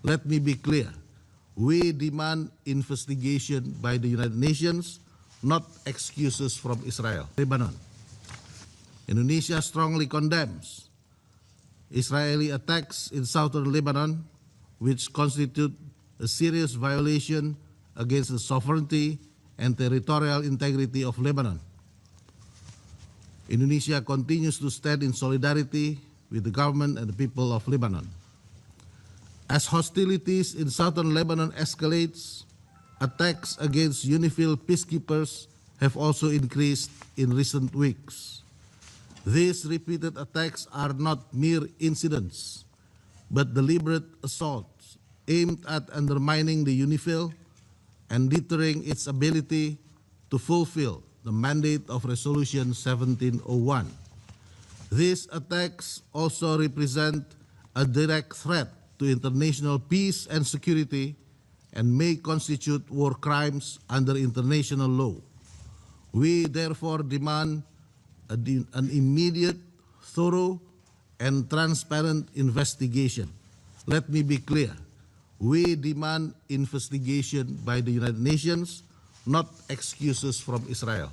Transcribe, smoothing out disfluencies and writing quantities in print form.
Let me be clear. We demand investigation by the United Nations, not excuses from Israel. Lebanon. Indonesia strongly condemns Israeli attacks in southern Lebanon, which constitute a serious violation against the sovereignty and territorial integrity of Lebanon. Indonesia continues to stand in solidarity with the government and the people of Lebanon. As hostilities in southern Lebanon escalates, attacks against UNIFIL peacekeepers have also increased in recent weeks. These repeated attacks are not mere incidents, but deliberate assaults aimed at undermining the UNIFIL and deterring its ability to fulfill the mandate of Resolution 1701. These attacks also represent a direct threat to international peace and security and may constitute war crimes under international law. We therefore demand an immediate, thorough, and transparent investigation. Let me be clear. We demand investigation by the United Nations, not excuses from Israel.